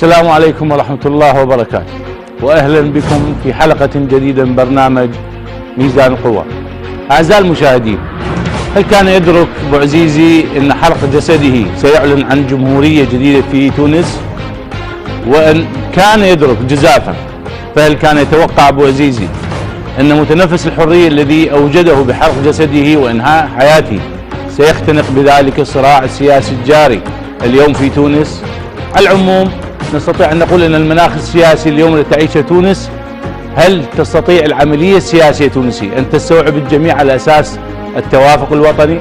السلام عليكم ورحمة الله وبركاته، وأهلا بكم في حلقة جديدة من برنامج ميزان القوى. أعزائي المشاهدين، هل كان يدرك أبو عزيزي أن حرق جسده سيعلن عن جمهورية جديدة في تونس؟ وأن كان يدرك جزافا، فهل كان يتوقع أبو عزيزي أن متنفس الحرية الذي أوجده بحرق جسده وإنهاء حياته سيختنق بذلك الصراع السياسي الجاري اليوم في تونس؟ على العموم نستطيع أن نقول أن المناخ السياسي اليوم الذي تعيشه تونس، هل تستطيع العملية السياسية التونسية أن تستوعب الجميع على أساس التوافق الوطني؟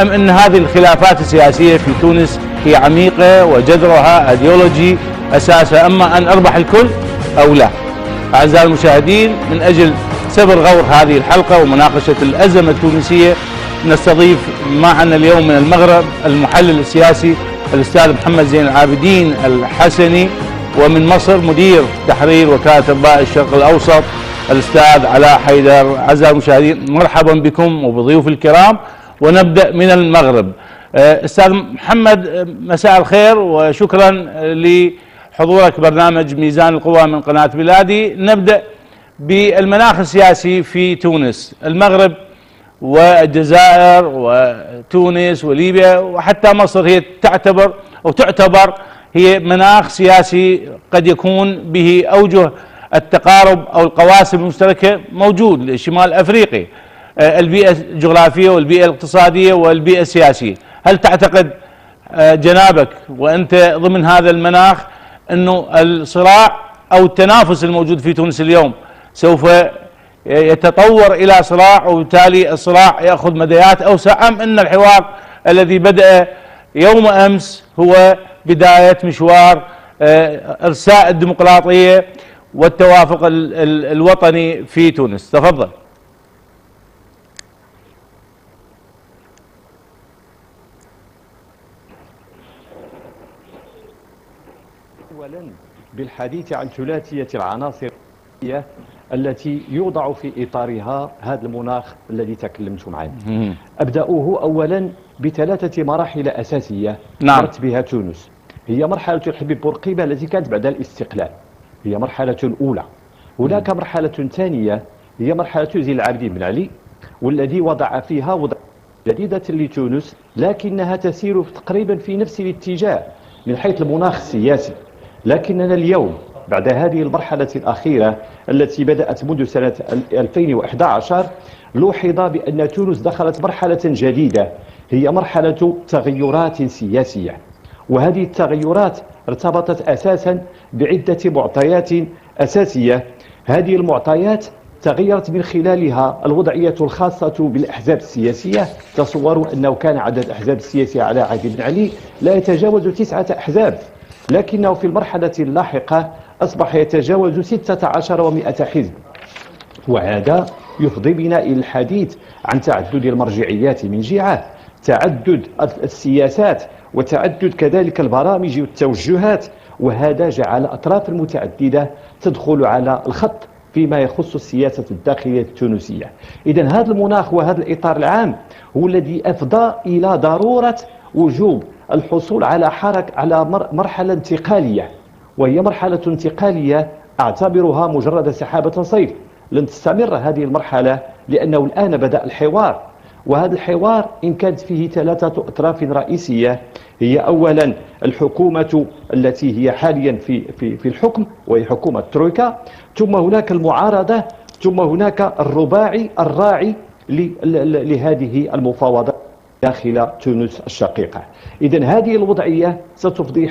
أم أن هذه الخلافات السياسية في تونس هي عميقة وجذرها أيديولوجي أساسها أما أن أربح الكل أو لا؟ أعزائي المشاهدين، من أجل سبر غور هذه الحلقة ومناقشة الأزمة التونسية نستضيف معنا اليوم من المغرب المحلل السياسي الأستاذ محمد زين العابدين الحسني، ومن مصر مدير تحرير وكالة أنباء الشرق الأوسط الأستاذ علاء حيدر. أعزائي المشاهدين، مرحبا بكم وبضيوف الكرام، ونبدأ من المغرب. أستاذ محمد، مساء الخير وشكرا لحضورك برنامج ميزان القوى من قناة بلادي. نبدأ بالمناخ السياسي في تونس. المغرب والجزائر وتونس وليبيا وحتى مصر هي تعتبر هي مناخ سياسي قد يكون به أوجه التقارب أو القواسم المشتركة موجود. شمال أفريقيا، البيئة الجغرافية والبيئة الاقتصادية والبيئة السياسية، هل تعتقد جنابك وأنت ضمن هذا المناخ أنه الصراع أو التنافس الموجود في تونس اليوم سوف يتطور إلى صراع وبالتالي الصراع يأخذ مديات أوسع، أم أن الحوار الذي بدأ يوم أمس هو بداية مشوار إرساء الديمقراطية والتوافق الوطني في تونس؟ تفضل. أولا بالحديث عن ثلاثية العناصر التي يوضع في إطارها هذا المناخ الذي تكلمتم عنه. أبدأه أولا بثلاثة مراحل أساسية مرت بها تونس. هي مرحلة الحبيب بورقيبة التي كانت بعد الاستقلال، هي مرحلة أولى. هناك مرحلة ثانية هي مرحلة زين العابدين بن علي، والذي وضع فيها وضع جديدة لتونس، لكنها تسير تقريبا في نفس الاتجاه من حيث المناخ السياسي. لكننا اليوم بعد هذه المرحلة الأخيرة التي بدأت منذ سنة 2011 لوحظ بأن تونس دخلت مرحلة جديدة، هي مرحلة تغيرات سياسية. وهذه التغيرات ارتبطت أساسا بعدة معطيات أساسية. هذه المعطيات تغيرت من خلالها الوضعية الخاصة بالأحزاب السياسية. تصوروا أنه كان عدد الأحزاب السياسية على عهد بن علي لا يتجاوز 9 أحزاب، لكنه في المرحلة اللاحقة أصبح يتجاوز 16 حزب. وهذا يفضي بنا إلى الحديث عن تعدد المرجعيات من جهة، تعدد السياسات، وتعدد كذلك البرامج والتوجهات، وهذا جعل أطراف متعددة تدخل على الخط فيما يخص السياسة الداخلية التونسية. إذن هذا المناخ وهذا الإطار العام هو الذي أفضى إلى ضرورة وجوب الحصول على مرحلة انتقالية، وهي مرحلة انتقالية أعتبرها مجرد سحابة صيف. لن تستمر هذه المرحلة لأنه الآن بدأ الحوار، وهذا الحوار إن كانت فيه 3 أطراف رئيسية. هي أولا الحكومة التي هي حاليا في الحكم وهي حكومة ترويكا، ثم هناك المعارضة، ثم هناك الرباعي الراعي لهذه المفاوضات داخل تونس الشقيقة. إذن هذه الوضعية ستفضي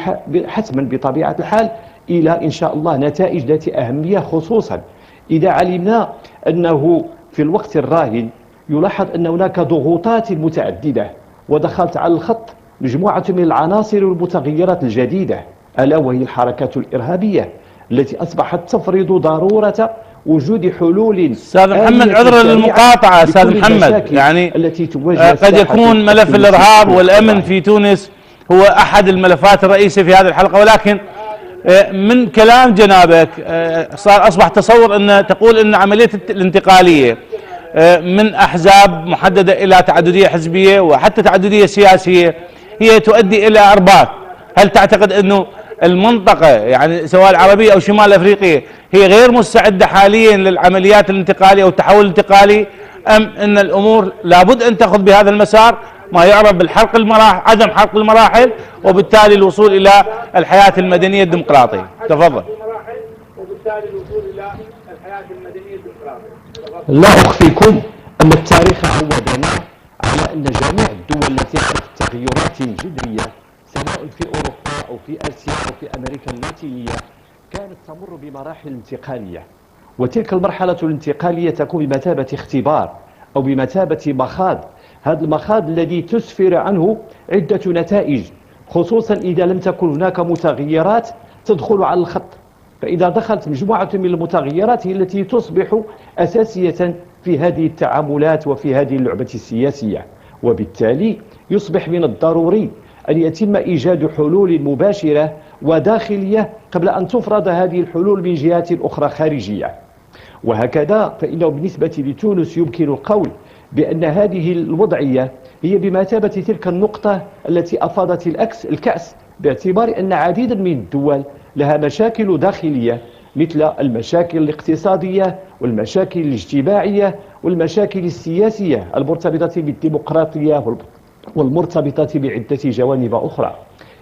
حتما بطبيعة الحال إلى إن شاء الله نتائج ذات أهمية، خصوصا إذا علمنا أنه في الوقت الراهن يلاحظ أن هناك ضغوطات متعددة، ودخلت على الخط مجموعة من العناصر والمتغيرات الجديدة، ألا وهي الحركات الإرهابية التي أصبحت تفرض ضرورة وجود حلول. أستاذ محمد، عذرا للمقاطعة أستاذ محمد، يعني قد يكون ملف الإرهاب والأمن في تونس هو أحد الملفات الرئيسية في هذه الحلقة، ولكن من كلام جنابك أصبح تصور أن تقول أن عملية الانتقالية من أحزاب محددة إلى تعددية حزبية وحتى تعددية سياسية هي تؤدي إلى أرباك. هل تعتقد أنه المنطقة يعني سواء العربية أو شمال أفريقيا هي غير مستعدة حاليا للعمليات الانتقالية أو التحول الانتقالي، أم أن الأمور لابد أن تأخذ بهذا المسار ما يعرف بالحرق المراحل، عدم حرق المراحل، وبالتالي الوصول إلى الحياة المدنية الديمقراطية؟ تفضل. لا أخفيكم أن التاريخ عودنا على أن جميع الدول التي عرفت تغيرات جذرية سواء في أوروبا أو في آسيا أو في أمريكا اللاتينية كانت تمر بمراحل انتقالية، وتلك المرحلة الانتقالية تكون بمثابة اختبار أو بمثابة مخاض. هذا المخاض الذي تسفر عنه عدة نتائج، خصوصا إذا لم تكن هناك متغيرات تدخل على الخط، فإذا دخلت مجموعة من المتغيرات هي التي تصبح أساسية في هذه التعاملات وفي هذه اللعبة السياسية، وبالتالي يصبح من الضروري أن يتم إيجاد حلول مباشرة وداخلية قبل أن تفرض هذه الحلول من جهات أخرى خارجية. وهكذا فإنه بالنسبة لتونس يمكن القول بأن هذه الوضعية هي بمثابة تلك النقطة التي أفاضت الكأس، باعتبار أن عديدا من الدول لها مشاكل داخلية مثل المشاكل الاقتصادية والمشاكل الاجتماعية والمشاكل السياسية المرتبطة بالديمقراطية والمرتبطة بعدة جوانب أخرى.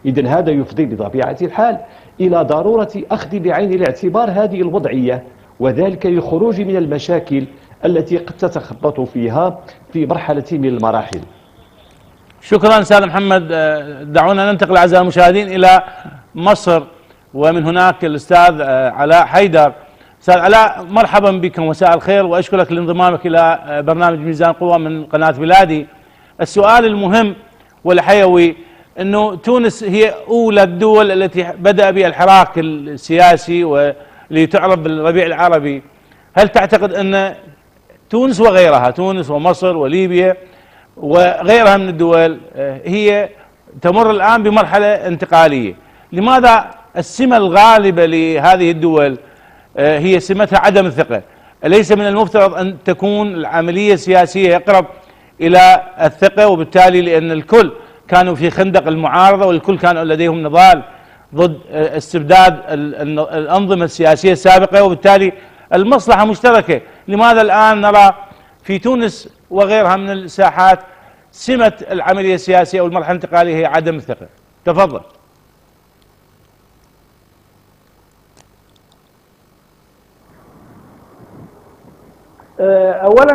إذن هذا يفضي بطبيعة الحال إلى ضرورة أخذ بعين الاعتبار هذه الوضعية، وذلك للخروج من المشاكل التي قد تتخبط فيها في مرحلة من المراحل. شكرا أستاذ محمد. دعونا ننتقل أعزائي المشاهدين إلى مصر، ومن هناك الأستاذ علاء حيدر. أستاذ علاء، مرحبا بكم، مساء الخير، وأشكرك لانضمامك إلى برنامج ميزان قوة من قناة بلادي. السؤال المهم والحيوي أنه تونس هي أولى الدول التي بدأ بها الحراك السياسي واللي تعرف بالربيع العربي. هل تعتقد أن تونس وغيرها، تونس ومصر وليبيا وغيرها من الدول، هي تمر الآن بمرحلة انتقالية؟ لماذا السمة الغالبة لهذه الدول هي سمتها عدم الثقة؟ أليس من المفترض أن تكون العملية السياسية أقرب إلى الثقة؟ وبالتالي لأن الكل كانوا في خندق المعارضة والكل كانوا لديهم نضال ضد استبداد الأنظمة السياسية السابقة، وبالتالي المصلحة مشتركة. لماذا الآن نرى في تونس وغيرها من الساحات سمة العملية السياسية أو المرحلة الانتقالية هي عدم الثقة؟ تفضل. اولا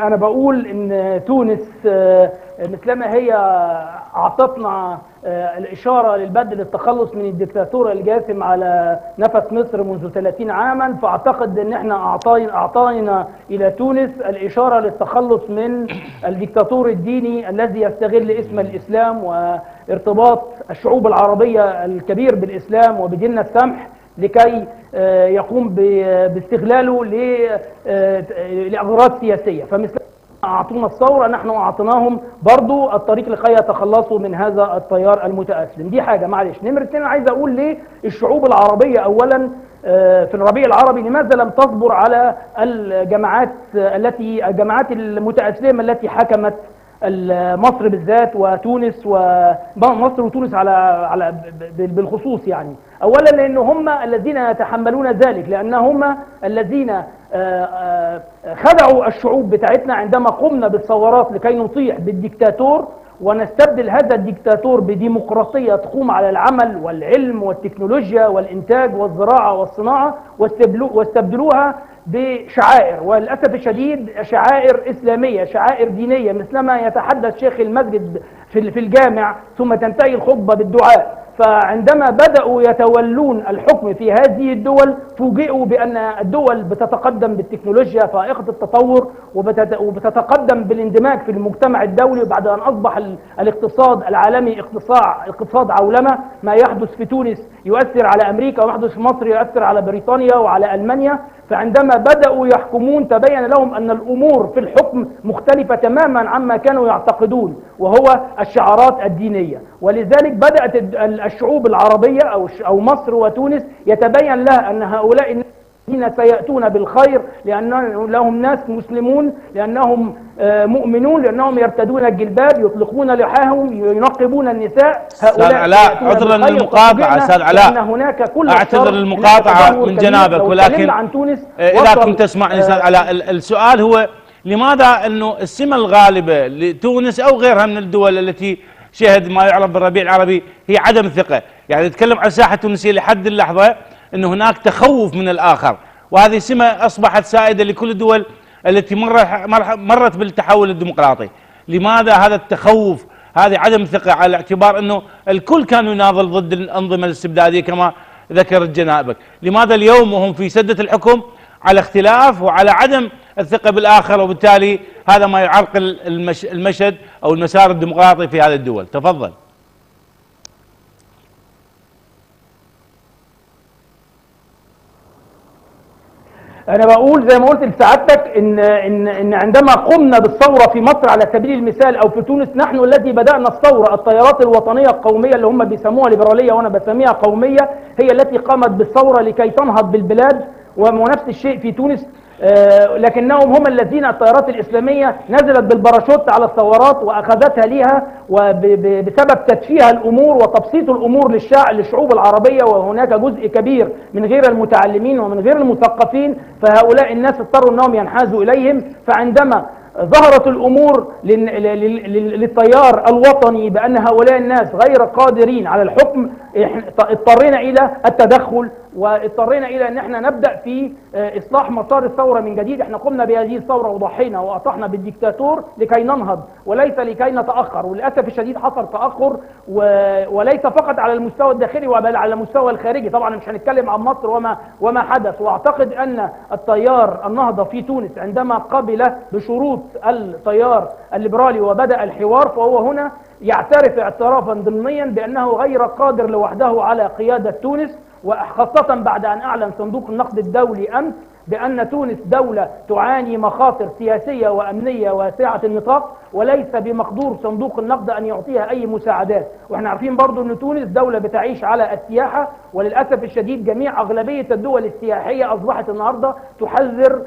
انا بقول ان تونس مثلما هي اعطتنا الاشاره للبدء للتخلص من الدكتاتوره الجاثم على نفس مصر منذ 30 عاما، فاعتقد ان احنا اعطينا الى تونس الاشاره للتخلص من الدكتاتور الديني الذي يستغل اسم الاسلام وارتباط الشعوب العربيه الكبير بالاسلام وبديننا السمح لكي يقوم باستغلاله لأغراض سياسية. فمثل أعطونا الثورة نحن أعطيناهم برضو الطريق لكي يتخلصوا من هذا التيار المتأسلم. دي حاجة. معلش. نمرة 2 عايز أقول ليه الشعوب العربية أولا في الربيع العربي لماذا لم تصبر على الجماعات المتأسلمة التي حكمت مصر بالذات وتونس، ومصر وتونس على بالخصوص يعني. اولا لان هم الذين يتحملون ذلك، لان هم الذين خدعوا الشعوب بتاعتنا عندما قمنا بالثورات لكي نطيح بالديكتاتور ونستبدل هذا الديكتاتور بديمقراطية تقوم على العمل والعلم والتكنولوجيا والإنتاج والزراعة والصناعة، واستبدلوها بشعائر، وللأسف الشديد شعائر إسلامية، شعائر دينية، مثلما يتحدث شيخ المسجد في الجامع ثم تنتهي الخطبة بالدعاء. فعندما بدأوا يتولون الحكم في هذه الدول فوجئوا بأن الدول بتتقدم بالتكنولوجيا فائقة التطور وبتتقدم بالاندماج في المجتمع الدولي، وبعد أن أصبح الاقتصاد العالمي اقتصاد عولمة. ما يحدث في تونس يؤثر على أمريكا، ويحدث في مصر يؤثر على بريطانيا وعلى ألمانيا. فعندما بدأوا يحكمون تبين لهم أن الأمور في الحكم مختلفة تماما عما كانوا يعتقدون، وهو الشعارات الدينية. ولذلك بدأت الشعوب العربية أو مصر وتونس يتبين لها أن هؤلاء سيأتون بالخير، لأنهم ناس مسلمون، لأنهم مؤمنون، لأنهم يرتدون الجلباب، يطلقون لحاهم، ينقبون النساء. أستاذ علاء، عذرا للمقاطعة أستاذ علاء، أعتذر المقاطعة من جنابك، ولكن إذا كنت تسمعني أستاذ علاء، السؤال هو لماذا أنه السمة الغالبة لتونس أو غيرها من الدول التي شهد ما يعرف بالربيع العربي هي عدم الثقة؟ يعني نتكلم عن الساحة التونسية لحد اللحظة أن هناك تخوف من الآخر، وهذه سمة أصبحت سائدة لكل الدول التي مرت بالتحول الديمقراطي. لماذا هذا التخوف، هذه عدم الثقة، على اعتبار أنه الكل كان يناضل ضد الأنظمة الاستبدادية كما ذكرت جنابك؟ لماذا اليوم وهم في سدة الحكم على اختلاف وعلى عدم الثقة بالآخر، وبالتالي هذا ما يعرقل المشهد أو المسار الديمقراطي في هذه الدول؟ تفضل. أنا بقول زي ما قلت لسعادتك إن عندما قمنا بالثورة في مصر على سبيل المثال أو في تونس، نحن الذي بدأنا الثورة. التيارات الوطنية القومية اللي هم بيسموها ليبرالية وأنا بسميها قومية، هي التي قامت بالثورة لكي تنهض بالبلاد، ونفس الشيء في تونس. لكنهم هم الذين التيارات الإسلامية نزلت بالباراشوت على الثورات وأخذتها ليها، وبسبب تدفيه الأمور وتبسيط الأمور للشعوب العربية، وهناك جزء كبير من غير المتعلمين ومن غير المثقفين، فهؤلاء الناس اضطروا أنهم ينحازوا إليهم. فعندما ظهرت الأمور للتيار الوطني بأن هؤلاء الناس غير قادرين على الحكم، اضطرينا إلى التدخل، واضطرينا إلى أن احنا نبدأ في إصلاح مسار الثورة من جديد. احنا قمنا بهذه الثورة وضحينا وأطحنا بالديكتاتور لكي ننهض وليس لكي نتأخر، وللأسف الشديد حصل تأخر، وليس فقط على المستوى الداخلي بل على المستوى الخارجي. طبعا مش هنتكلم عن مصر وما حدث. وأعتقد أن التيار النهضة في تونس عندما قبل بشروط التيار الليبرالي وبدأ الحوار، فهو هنا يعترف اعترافا ضمنيا بأنه غير قادر لوحده على قيادة تونس، وخاصة بعد أن أعلن صندوق النقد الدولي أمس بأن تونس دولة تعاني مخاطر سياسية وأمنية واسعة النطاق، وليس بمقدور صندوق النقد أن يعطيها أي مساعدات. وإحنا عارفين برضو أن تونس دولة بتعيش على السياحة، وللأسف الشديد أغلبية الدول السياحية أصبحت النهاردة تحذر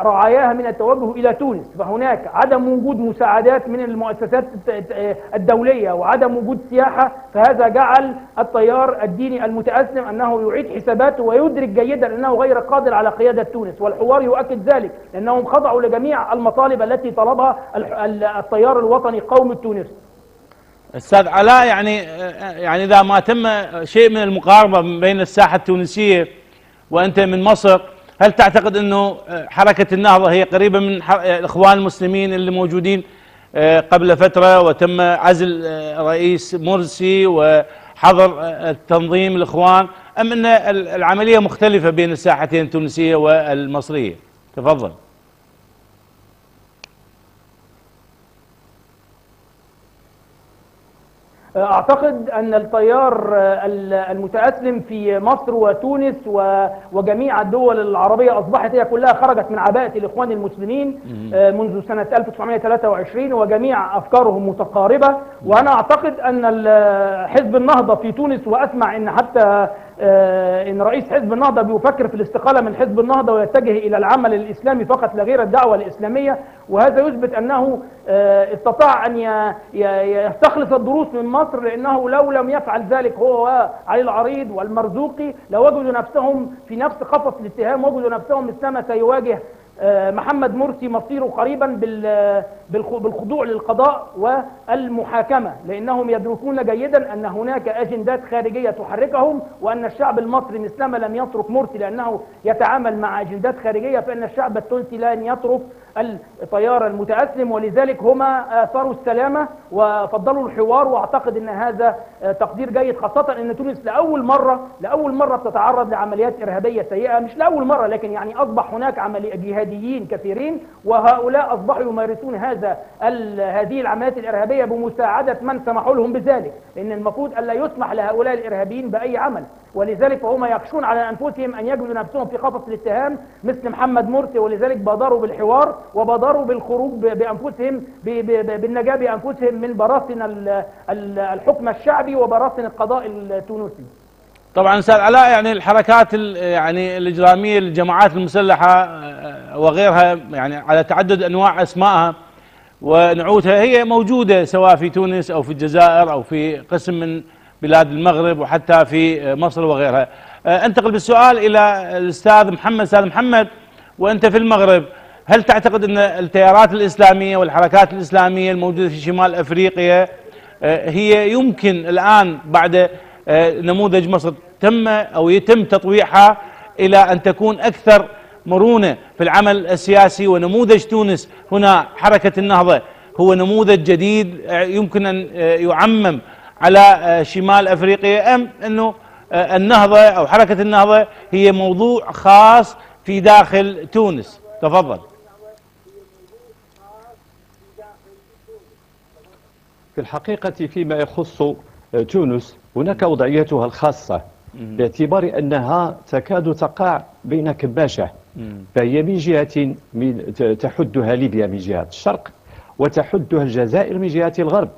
رعاياها من التوجه إلى تونس. فهناك عدم وجود مساعدات من المؤسسات الدولية وعدم وجود سياحة، فهذا جعل التيار الديني المتأسلم أنه يعيد حساباته ويدرك جيدا أنه غير قادر على قيادة تونس، والحوار يؤكد ذلك، لأنهم خضعوا لجميع المطالب التي طلبها التيار الوطني قومي التونسي. أستاذ علاء، يعني إذا ما تم شيء من المقاربة بين الساحة التونسية وأنت من مصر، هل تعتقد أنه حركة النهضة هي قريبة من الإخوان المسلمين اللي موجودين قبل فترة وتم عزل رئيس مرسي وحظر التنظيم الإخوان، أم أن العملية مختلفة بين الساحتين التونسية والمصرية؟ تفضل. أعتقد أن التيار المتأسلم في مصر وتونس وجميع الدول العربية أصبحت هي كلها خرجت من عباءة الإخوان المسلمين منذ سنة 1923، وجميع أفكارهم متقاربة. وأنا أعتقد أن حزب النهضة في تونس، وأسمع أن حتى إن رئيس حزب النهضة بيفكر في الاستقالة من حزب النهضة ويتجه إلى العمل الإسلامي فقط لا غير الدعوة الإسلامية، وهذا يثبت أنه استطاع أن يستخلص الدروس من مصر، لأنه لو لم يفعل ذلك هو وعلي العريض والمرزوقي لوجدوا نفسهم في نفس قفص الاتهام، وجدوا نفسهم مثلما سيواجه محمد مرسي مصيره قريبا بالخضوع للقضاء والمحاكمة، لأنهم يدركون جيدا أن هناك أجندات خارجية تحركهم، وأن الشعب المصري مثلما لم يترك مرسي لأنه يتعامل مع أجندات خارجية، فإن الشعب التونسي لن يترك التيار المتأسلم، ولذلك هما آثروا السلامة وفضلوا الحوار. وأعتقد أن هذا تقدير جيد، خاصة أن تونس لأول مرة بتتعرض لعمليات إرهابية سيئة، مش لأول مرة، لكن يعني أصبح هناك جهاديين كثيرين، وهؤلاء أصبحوا يمارسون هذه العمليات الإرهابية بمساعدة من سمحوا لهم بذلك، لأن المفروض ألا يسمح لهؤلاء الإرهابيين بأي عمل، ولذلك فهم يخشون على أنفسهم أن يجدوا نفسهم في قفص الاتهام مثل محمد مرسي، ولذلك بادروا بالحوار وبادروا بالخروج بأنفسهم بالنجاة بأنفسهم من براثن الحكم الشعبي وبراثن القضاء التونسي. طبعا استاذ علاء، يعني الحركات يعني الاجراميه للجماعات المسلحه وغيرها، يعني على تعدد انواع اسمائها ونعوتها، هي موجوده سواء في تونس او في الجزائر او في قسم من بلاد المغرب وحتى في مصر وغيرها. انتقل بالسؤال الى الاستاذ محمد. استاذ محمد، وانت في المغرب، هل تعتقد ان التيارات الاسلاميه والحركات الاسلاميه الموجوده في شمال افريقيا هي يمكن الان بعد نموذج مصر تم او يتم تطويعها الى ان تكون اكثر مرونه في العمل السياسي، ونموذج تونس هنا حركه النهضه هو نموذج جديد يمكن ان يعمم على شمال افريقيا، ام انه النهضه او حركه النهضه هي موضوع خاص في داخل تونس؟ تفضل. في الحقيقة فيما يخص تونس هناك وضعيتها الخاصة، باعتبار أنها تكاد تقع بين كباشة، فهي من جهة تحدها ليبيا من جهة الشرق، وتحدها الجزائر من جهة الغرب.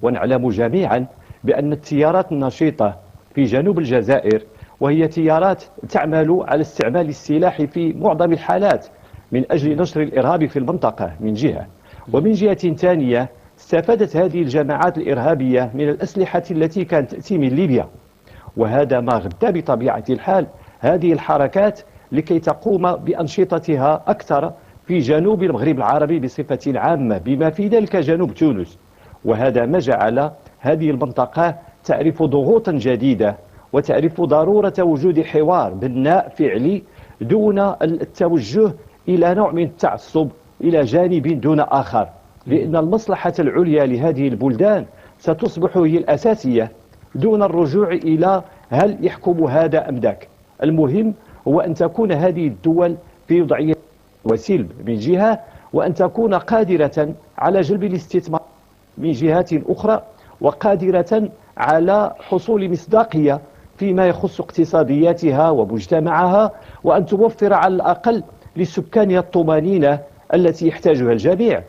ونعلم جميعا بأن التيارات النشيطة في جنوب الجزائر، وهي تيارات تعمل على استعمال السلاح في معظم الحالات من أجل نشر الإرهاب في المنطقة من جهة، ومن جهة ثانية استفادت هذه الجماعات الإرهابية من الأسلحة التي كانت تأتي من ليبيا، وهذا ما غدا بطبيعة الحال هذه الحركات لكي تقوم بأنشطتها أكثر في جنوب المغرب العربي بصفة عامة، بما في ذلك جنوب تونس. وهذا ما جعل هذه المنطقة تعرف ضغوطا جديدة، وتعرف ضرورة وجود حوار بناء فعلي دون التوجه إلى نوع من التعصب إلى جانب دون آخر، لأن المصلحة العليا لهذه البلدان ستصبح هي الأساسية دون الرجوع إلى هل يحكم هذا أم ذاك. المهم هو أن تكون هذه الدول في وضعية وسلب من جهة، وأن تكون قادرة على جلب الاستثمار من جهات أخرى، وقادرة على حصول مصداقية فيما يخص اقتصادياتها ومجتمعها، وأن توفر على الأقل لسكانها الطمأنينة التي يحتاجها الجميع.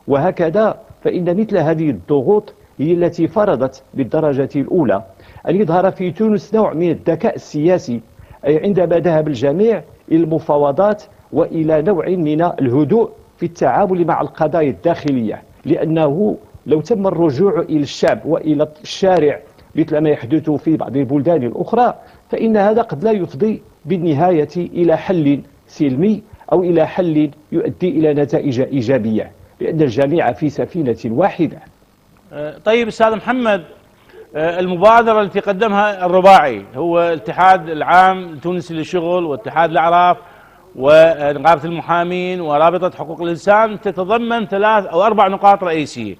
وهكذا فإن مثل هذه الضغوط هي التي فرضت بالدرجة الأولى أن يظهر في تونس نوع من الذكاء السياسي، أي عندما ذهب الجميع إلى المفاوضات وإلى نوع من الهدوء في التعامل مع القضايا الداخلية، لأنه لو تم الرجوع إلى الشعب وإلى الشارع مثل ما يحدث في بعض البلدان الأخرى، فإن هذا قد لا يفضي بالنهاية إلى حل سلمي أو إلى حل يؤدي إلى نتائج إيجابية، لأن الجميع في سفينة واحدة. طيب أستاذ محمد، المبادرة التي قدمها الرباعي هو الاتحاد العام التونسي للشغل واتحاد الأعراف ونقابة المحامين ورابطة حقوق الإنسان، تتضمن 3 أو 4 نقاط رئيسية.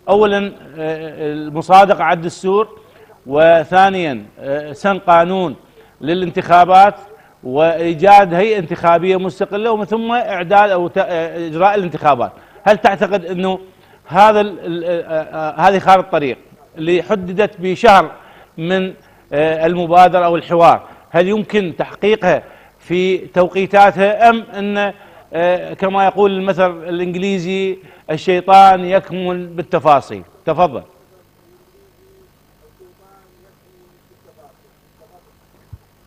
أولا المصادقة على الدستور، وثانيا سن قانون للانتخابات وإيجاد هيئة انتخابية مستقلة، ومن ثم إعداد أو إجراء الانتخابات. هل تعتقد أنه هذه خارطة الطريق اللي حددت بشهر من المبادرة أو الحوار، هل يمكن تحقيقها في توقيتاتها، أم أن كما يقول المثل الإنجليزي الشيطان يكمن بالتفاصيل؟ تفضل.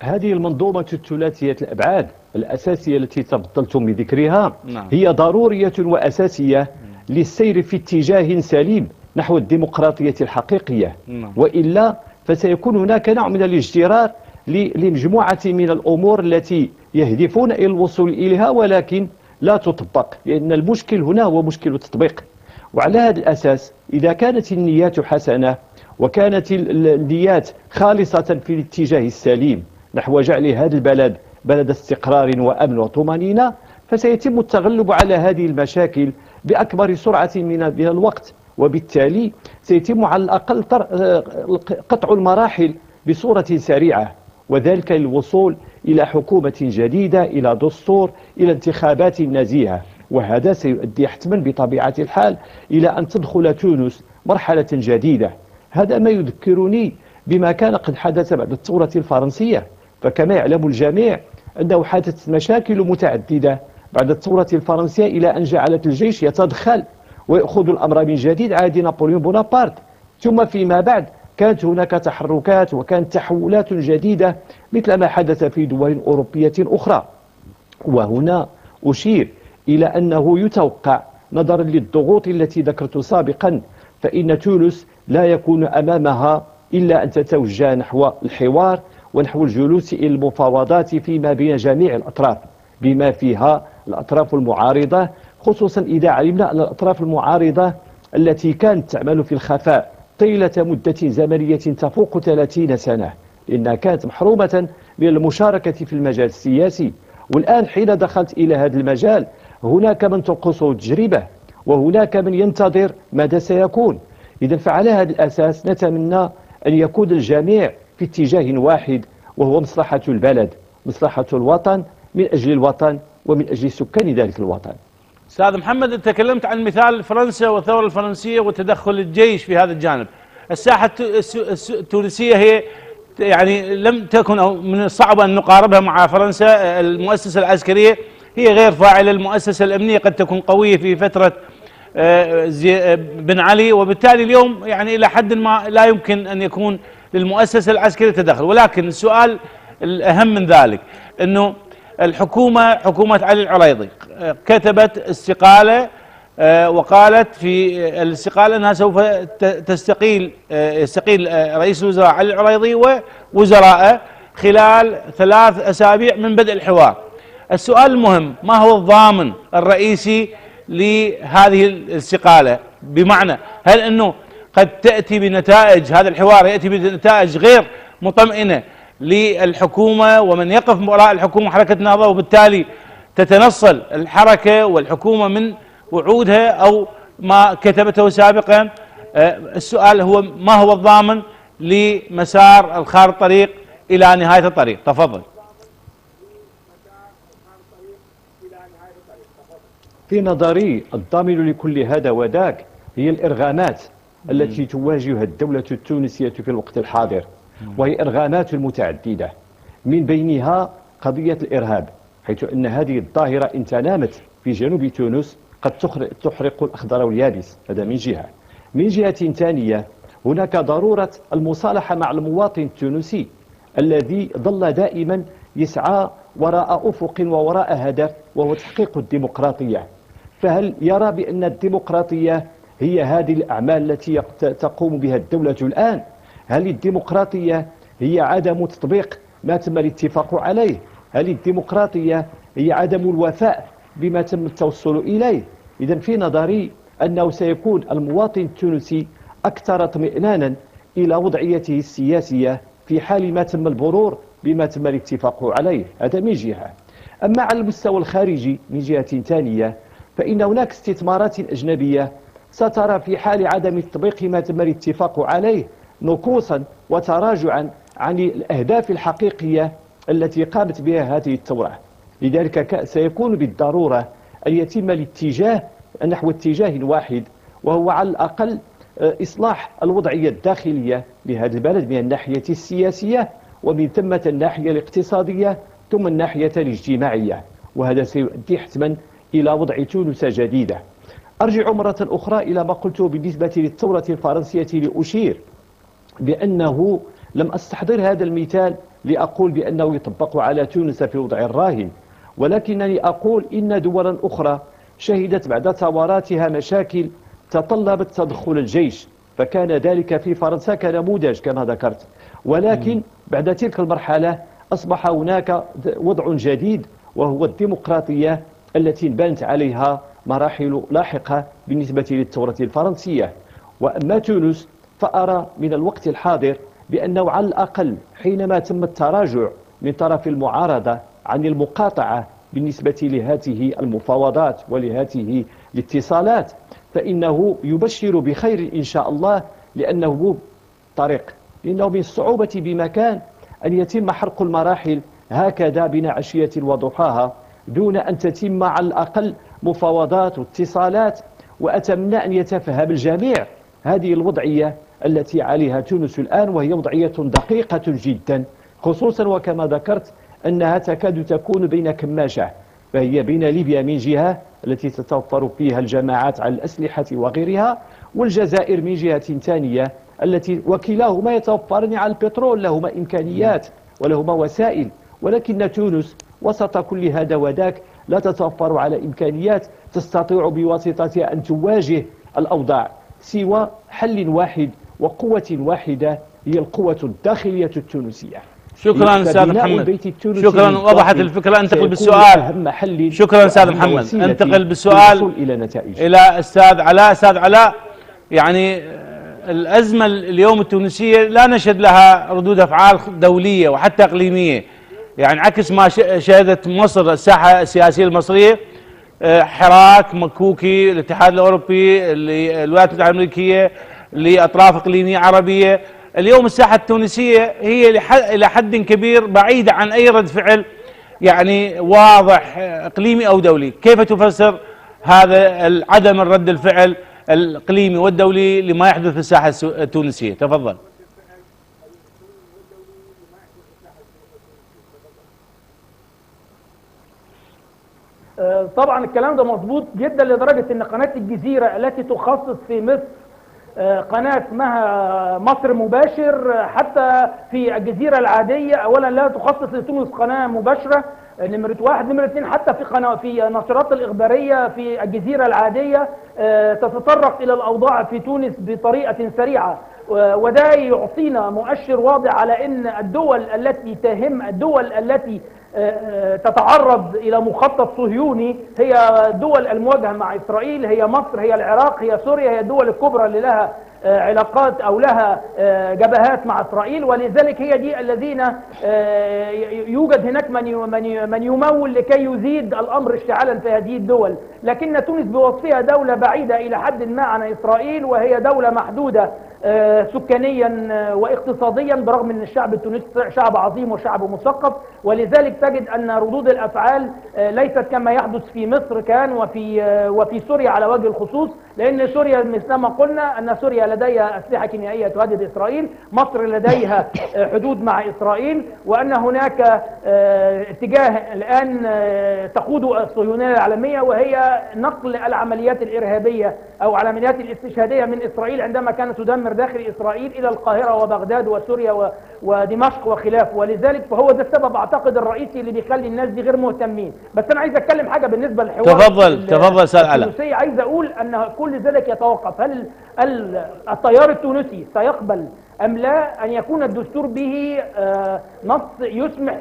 هذه المنظومة الثلاثية الأبعاد الأساسية التي تفضلتم بذكرها هي ضرورية وأساسية للسير في اتجاه سليم نحو الديمقراطية الحقيقية، وإلا فسيكون هناك نوع من الاجترار لمجموعة من الأمور التي يهدفون إلى الوصول إليها ولكن لا تطبق، لأن المشكل هنا هو مشكل التطبيق. وعلى هذا الأساس إذا كانت النيات حسنة وكانت النيات خالصة في الاتجاه السليم نحو جعل هذا البلد بلد استقرار وأمن وطمأنينة، فسيتم التغلب على هذه المشاكل بأكبر سرعة من الوقت، وبالتالي سيتم على الأقل قطع المراحل بصورة سريعة، وذلك للوصول إلى حكومة جديدة، إلى دستور، إلى انتخابات نزيهة. وهذا سيؤدي حتما بطبيعة الحال إلى أن تدخل تونس مرحلة جديدة. هذا ما يذكرني بما كان قد حدث بعد الثورة الفرنسية، فكما يعلم الجميع أنه حدثت مشاكل متعددة بعد الثورة الفرنسية إلى أن جعلت الجيش يتدخل ويأخذ الأمر من جديد على يد نابليون بونابرت، ثم فيما بعد كانت هناك تحركات وكانت تحولات جديدة مثل ما حدث في دول أوروبية أخرى. وهنا أشير إلى أنه يتوقع نظرا للضغوط التي ذكرت سابقا فإن تونس لا يكون أمامها إلا أن تتوجه نحو الحوار ونحو الجلوس إلى المفاوضات فيما بين جميع الأطراف بما فيها الأطراف المعارضة، خصوصا إذا علمنا أن الأطراف المعارضة التي كانت تعمل في الخفاء طيلة مدة زمنية تفوق 30 سنة لأنها كانت محرومة من المشاركة في المجال السياسي، والآن حين دخلت إلى هذا المجال هناك من تنقصه التجربة وهناك من ينتظر ماذا سيكون. إذا فعلى هذا الأساس نتمنى أن يكون الجميع في اتجاه واحد وهو مصلحة البلد، مصلحة الوطن، من أجل الوطن ومن أجل سكان ذلك الوطن. أستاذ محمد، أنت تكلمت عن مثال فرنسا والثورة الفرنسية وتدخل الجيش في هذا الجانب. الساحة التونسية هي يعني لم تكن أو من الصعب أن نقاربها مع فرنسا. المؤسسة العسكرية هي غير فاعلة، المؤسسة الأمنية قد تكون قوية في فترة بن علي، وبالتالي اليوم يعني إلى حد ما لا يمكن أن يكون للمؤسسة العسكرية تدخل. ولكن السؤال الأهم من ذلك أنه حكومة علي العريضي كتبت استقالة وقالت في الاستقالة أنها سوف يستقيل رئيس الوزراء علي العريضي ووزراءه خلال 3 أسابيع من بدء الحوار. السؤال المهم، ما هو الضامن الرئيسي لهذه الاستقالة؟ بمعنى هل أنه قد تأتي بنتائج هذا الحوار يأتي بنتائج غير مطمئنة للحكومة ومن يقف وراء الحكومة حركة النهضة، وبالتالي تتنصل الحركة والحكومة من وعودها أو ما كتبته سابقا؟ السؤال هو ما هو الضامن لمسار الخار الطريق إلى نهاية الطريق؟ تفضل. في نظري الضامن لكل هذا وذاك هي الإرغامات التي تواجهها الدولة التونسية في الوقت الحاضر، وهي إرغامات متعددة، من بينها قضية الإرهاب، حيث أن هذه الظاهرة إن تنامت في جنوب تونس قد تحرق الأخضر واليابس. هذا من جهة. من جهة ثانية هناك ضرورة المصالحة مع المواطن التونسي الذي ظل دائما يسعى وراء أفق ووراء هدف وهو تحقيق الديمقراطية. فهل يرى بأن الديمقراطية هي هذه الأعمال التي تقوم بها الدولة الآن؟ هل الديمقراطية هي عدم تطبيق ما تم الاتفاق عليه؟ هل الديمقراطية هي عدم الوفاء بما تم التوصل إليه؟ إذا في نظري أنه سيكون المواطن التونسي أكثر اطمئنانا إلى وضعيته السياسية في حال ما تم المرور بما تم الاتفاق عليه. هذا من جهة. أما على المستوى الخارجي من جهة ثانية فإن هناك استثمارات أجنبية سترى في حال عدم تطبيق ما تم الاتفاق عليه نقوصا وتراجعا عن الأهداف الحقيقية التي قامت بها هذه الثورة. لذلك سيكون بالضرورة أن يتم الاتجاه نحو اتجاه واحد، وهو على الأقل إصلاح الوضعية الداخلية لهذا البلد من الناحية السياسية ومن ثم الناحية الاقتصادية ثم الناحية الاجتماعية، وهذا سيؤدي حتما إلى وضع تونس جديدة. أرجع مرة أخرى إلى ما قلته بالنسبة للثورة الفرنسية لأشير بأنه لم أستحضر هذا المثال لأقول بأنه يطبق على تونس في وضع الراهن، ولكنني أقول إن دولا أخرى شهدت بعد ثوراتها مشاكل تطلبت تدخل الجيش، فكان ذلك في فرنسا كنموذج كما ذكرت، ولكن بعد تلك المرحلة أصبح هناك وضع جديد وهو الديمقراطية التي بانت عليها مراحل لاحقة بالنسبة للثورة الفرنسية. وأما تونس فأرى من الوقت الحاضر بأنه على الأقل حينما تم التراجع من طرف المعارضة عن المقاطعة بالنسبة لهذه المفاوضات ولهذه الاتصالات فإنه يبشر بخير إن شاء الله، لأنه طريق، لأنه من الصعوبة بمكان أن يتم حرق المراحل هكذا بين عشية وضحاها دون أن تتم على الأقل مفاوضات واتصالات. وأتمنى أن يتفهم الجميع هذه الوضعية التي عليها تونس الآن، وهي وضعية دقيقة جدا، خصوصا وكما ذكرت أنها تكاد تكون بين كماشة، فهي بين ليبيا من جهة التي تتوفر فيها الجماعات على الأسلحة وغيرها، والجزائر من جهة ثانية التي وكلاهما يتوفران على البترول، لهما إمكانيات ولهما وسائل، ولكن تونس وسط كل هذا وذاك لا تتوفر على إمكانيات تستطيع بواسطتها أن تواجه الأوضاع سوى حل واحد وقوة واحدة، هي القوة الداخلية التونسية. شكرا استاذ محمد، شكرا، وضحت الفكره. انتقل بالسؤال. شكرا استاذ محمد. انتقل بالسؤال الى نتائج الى استاذ علاء. استاذ علاء، يعني الازمه اليوم التونسيه لا نشهد لها ردود افعال دوليه وحتى اقليميه، يعني عكس ما شهدت مصر الساحه السياسيه المصريه، حراك مكوكي الاتحاد الاوروبي، الولايات المتحده الامريكيه، لاطراف اقليميه عربيه. اليوم الساحة التونسية هي إلى حد كبير بعيدة عن أي رد فعل يعني واضح إقليمي أو دولي. كيف تفسر هذا عدم الرد الفعل الإقليمي والدولي لما يحدث في الساحة التونسية؟ تفضل. طبعا الكلام ده مظبوط جدا، لدرجة أن قناة الجزيرة التي تخصص في مصر قناة اسمها مصر مباشر، حتى في الجزيرة العادية أولا لا تخصص لتونس قناة مباشرة، نمرة واحد. نمرة اثنين، حتى في قناة في النشرات الإخبارية في الجزيرة العادية تتطرق إلى الأوضاع في تونس بطريقة سريعة، وده يعطينا مؤشر واضح على أن الدول التي تهم، الدول التي تتعرض إلى مخطط صهيوني هي دول المواجهة مع إسرائيل، هي مصر، هي العراق، هي سوريا، هي الدول الكبرى اللي لها علاقات أو لها جبهات مع إسرائيل. ولذلك هي دي الذين يوجد هناك من يمول لكي يزيد الأمر اشتعالا في هذه الدول. لكن تونس بوصفها دولة بعيدة إلى حد ما عن إسرائيل، وهي دولة محدودة سكانيا واقتصاديا، برغم أن الشعب التونسي شعب عظيم وشعب مثقف. ولذلك تجد أن ردود الأفعال ليست كما يحدث في مصر كان وفي سوريا على وجه الخصوص، لأن سوريا مثل ما قلنا أن سوريا لديها أسلحة كيميائية تهدد إسرائيل، مصر لديها حدود مع إسرائيل، وأن هناك اتجاه الآن تقود الصهيونية العالمية، وهي نقل العمليات الإرهابية أو العمليات الاستشهادية من إسرائيل عندما كانت تدمر داخل إسرائيل إلى القاهرة وبغداد وسوريا ودمشق وخلافه. ولذلك فهو ده السبب أعتقد الرئيسي اللي بيخلي الناس دي غير مهتمين. بس أنا عايز أتكلم حاجة بالنسبة للحوار. تفضل أستاذ علاء. عايز أقول أن كل ذلك يتوقف، هل التيار التونسي سيقبل أم لا أن يكون الدستور به نص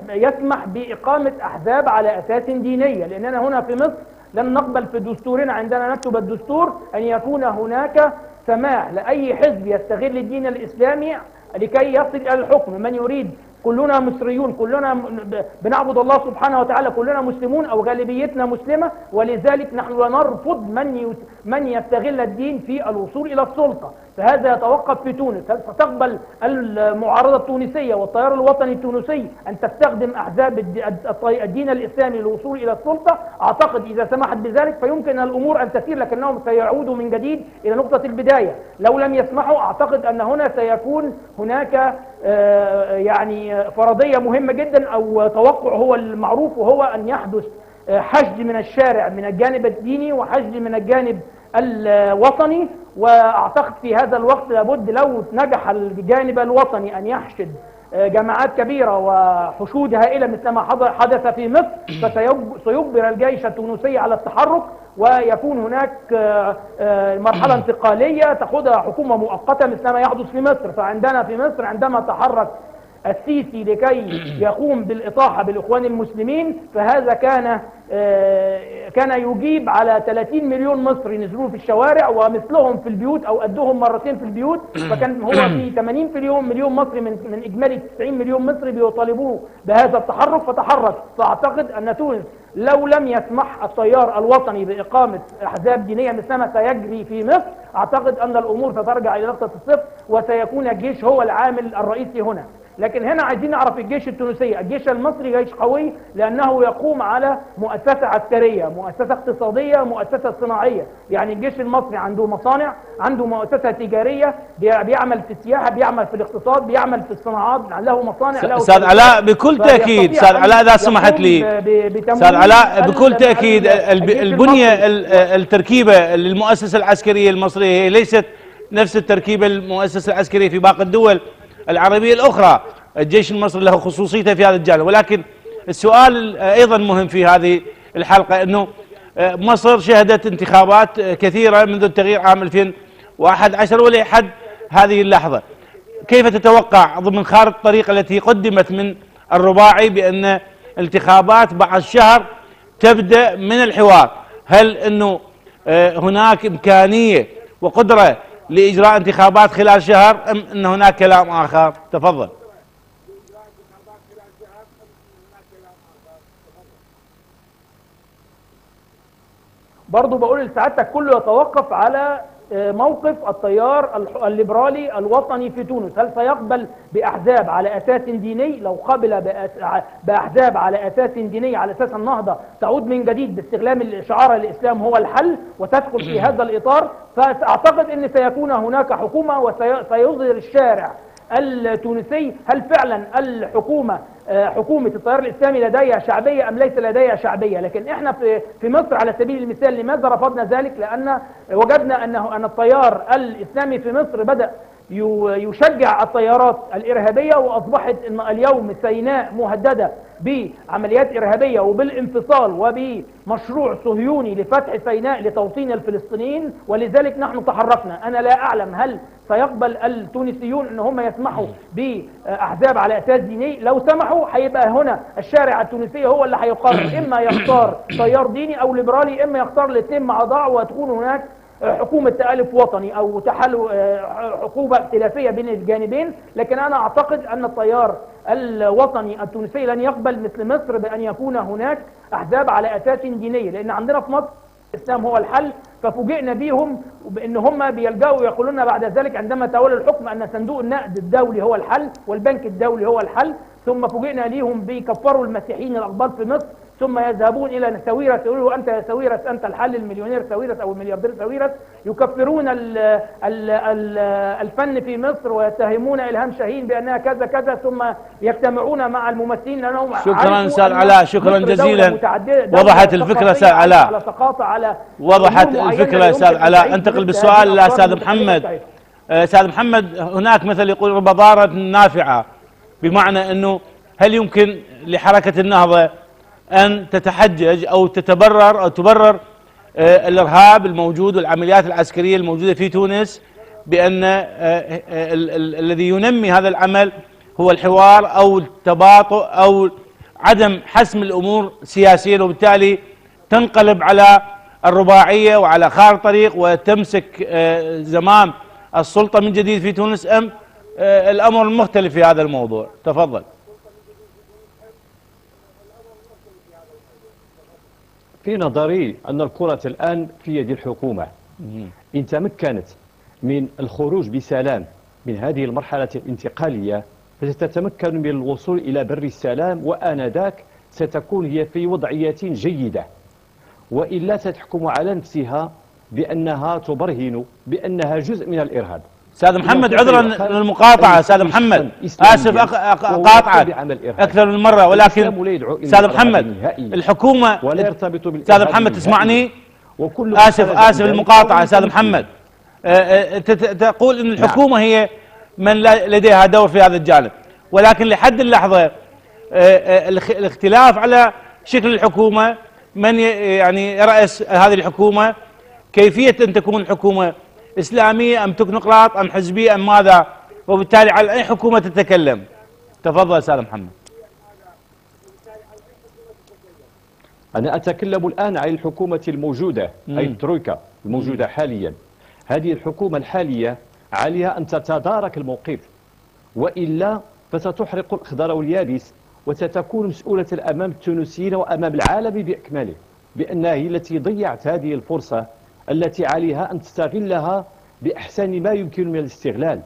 يسمح بإقامة أحزاب على أساس دينية؟ لأننا هنا في مصر لن نقبل في دستورنا عندما نكتب الدستور أن يكون هناك سماح لأي حزب يستغل الدين الإسلامي لكي يصل إلى الحكم. من يريد، كلنا مصريون، كلنا بنعبد الله سبحانه وتعالى، كلنا مسلمون أو غالبيتنا مسلمة، ولذلك نحن لا نرفض من يستغل الدين في الوصول إلى السلطة. فهذا يتوقف في تونس. هل ستقبل المعارضة التونسية والتيار الوطني التونسي أن تستخدم أحزاب الدين الإسلامي للوصول إلى السلطة؟ أعتقد إذا سمحت بذلك فيمكن الأمور أن تسير، لكنهم سيعودوا من جديد إلى نقطة البداية. لو لم يسمحوا أعتقد أن هنا سيكون هناك يعني فرضية مهمة جدا أو توقع هو المعروف، وهو أن يحدث حشد من الشارع من الجانب الديني وحشد من الجانب الوطني. واعتقد في هذا الوقت لابد لو نجح الجانب الوطني ان يحشد جماعات كبيرة وحشود هائلة مثل ما حدث في مصر، فسيجبر الجيش التونسي على التحرك، ويكون هناك مرحلة انتقالية تأخذها حكومة مؤقتة مثل ما يحدث في مصر. فعندنا في مصر عندما تحرك السيسي لكي يقوم بالإطاحة بالإخوان المسلمين، فهذا كان يجيب على 30 مليون مصري نزلوا في الشوارع ومثلهم في البيوت أو أدوهم مرتين في البيوت، فكان هو في 80 مليون مصري من إجمالي 90 مليون مصري بيطالبوه بهذا التحرك، فتحرك. فأعتقد أن تونس لو لم يسمح التيار الوطني بإقامة أحزاب دينية مثلما سيجري في مصر، أعتقد أن الأمور سترجع إلى نقطة الصفر وسيكون الجيش هو العامل الرئيسي هنا. لكن هنا عايزين نعرف الجيش التونسي، الجيش المصري جيش قوي لأنه يقوم على مؤسسة عسكرية، مؤسسة اقتصادية، مؤسسة صناعية. يعني الجيش المصري عنده مصانع، عنده مؤسسة تجارية، بيعمل في السياحة، بيعمل في الاقتصاد، بيعمل في الصناعات، له مصانع، له أستاذ علاء بكل تأكيد، أستاذ علاء إذا سمحت لي، أستاذ علاء بكل تأكيد البنية التركيبة للمؤسسة العسكرية المصرية هي ليست نفس التركيبة المؤسسة العسكرية في باقي الدول العربية الأخرى. الجيش المصري له خصوصيته في هذا الجانب. ولكن السؤال أيضا مهم في هذه الحلقة، أنه مصر شهدت انتخابات كثيرة منذ التغيير عام 2011 ولحد هذه اللحظة. كيف تتوقع ضمن خارطة الطريق التي قدمت من الرباعي بأن الانتخابات بعد شهر تبدأ من الحوار، هل أنه هناك إمكانية وقدرة لإجراء انتخابات خلال شهر أم أن هناك كلام آخر؟ تفضل. برضو بقول لسعادتك كله يتوقف على موقف التيار الليبرالي الوطني في تونس. هل سيقبل بأحزاب على أساس ديني؟ لو قبل بأحزاب على أساس ديني، على أساس النهضة تعود من جديد باستخدام شعار الإسلام هو الحل وتدخل في هذا الإطار، فأعتقد أن سيكون هناك حكومة وسيظهر الشارع التونسي هل فعلا الحكومة حكومة التيار الإسلامي لديها شعبية أم ليس لديها شعبية. لكن احنا في مصر على سبيل المثال لماذا رفضنا ذلك؟ لأن وجدنا أن التيار الإسلامي في مصر بدأ يشجع التيارات الإرهابية، وأصبحت إن اليوم سيناء مهددة بعمليات إرهابية وبالانفصال وبمشروع صهيوني لفتح سيناء لتوطين الفلسطينيين. ولذلك نحن تحركنا. أنا لا أعلم هل سيقبل التونسيون ان هم يسمحوا باحزاب على اساس ديني. لو سمحوا هيبقى هنا الشارع التونسي هو اللي هيقرر، اما يختار تيار ديني او ليبرالي، اما يختار الاثنين مع بعض وتكون هناك حكومة تآلف وطني او حكومة ائتلافية بين الجانبين. لكن انا اعتقد ان التيار الوطني التونسي لن يقبل مثل مصر بان يكون هناك احزاب على اساس ديني، لان عندنا في مصر الاسلام هو الحل. ففوجئنا بيهم بان هم بيلجأوا ويقولون بعد ذلك عندما تولوا الحكم ان صندوق النقد الدولي هو الحل والبنك الدولي هو الحل. ثم فوجئنا ليهم بيكفروا المسيحيين الاقباط في مصر، ثم يذهبون الى ساويرس يقولوا انت يا ساويرس انت الحل، المليونير ساويرس او الملياردير ساويرس. يكفرون الفن في مصر ويتهمون إلهام شاهين بانها كذا كذا، ثم يجتمعون مع الممثلين لانهم شكرا استاذ علاء، شكرا جزيلا. وضحت الفكره استاذ علاء، وضحت الفكره استاذ علاء. انتقل بالسؤال لاستاذ محمد. استاذ محمد، هناك مثل يقول رب ضارة نافعة، بمعنى انه هل يمكن لحركة النهضة ان تتحجج او تتبرر او تبرر الارهاب الموجود والعمليات العسكرية الموجودة في تونس بان الذي ينمي هذا العمل هو الحوار او التباطؤ او عدم حسم الامور سياسيا، وبالتالي تنقلب على الرباعية وعلى خارطة طريق وتمسك زمام السلطة من جديد في تونس، أم الأمر مختلف في هذا الموضوع؟ تفضل. في نظري أن الكرة الآن في يد الحكومة. إن تمكنت من الخروج بسلام من هذه المرحلة الانتقالية فستتمكن من الوصول إلى بر السلام، وآنذاك ستكون هي في وضعية جيدة. وإلا ستحكم على نفسها بأنها تبرهن بأنها جزء من الإرهاب. استاذ محمد، عذرا للمقاطعة استاذ محمد، آسف أقاطعك أكثر من مرة، ولكن استاذ محمد الحكومة ولا يرتبط استاذ محمد تسمعني؟ آسف المقاطعة استاذ محمد. تقول أن الحكومة هي من لديها دور في هذا الجانب، ولكن لحد اللحظة الاختلاف على شكل الحكومة، من يعني رأس هذه الحكومة، كيفية أن تكون الحكومة إسلامية أم تكنقراط أم حزبية أم ماذا، وبالتالي على أي حكومة تتكلم؟ تفضل أستاذ محمد. أنا أتكلم الآن عن الحكومة الموجودة، أي الترويكا الموجودة حاليا. هذه الحكومة الحالية عليها أن تتدارك الموقف، وإلا فستحرق الأخضر واليابس، وستكون مسؤولة أمام التونسيين وأمام العالم بأكمله بأنها هي التي ضيعت هذه الفرصة التي عليها أن تستغلها بأحسن ما يمكن من الاستغلال.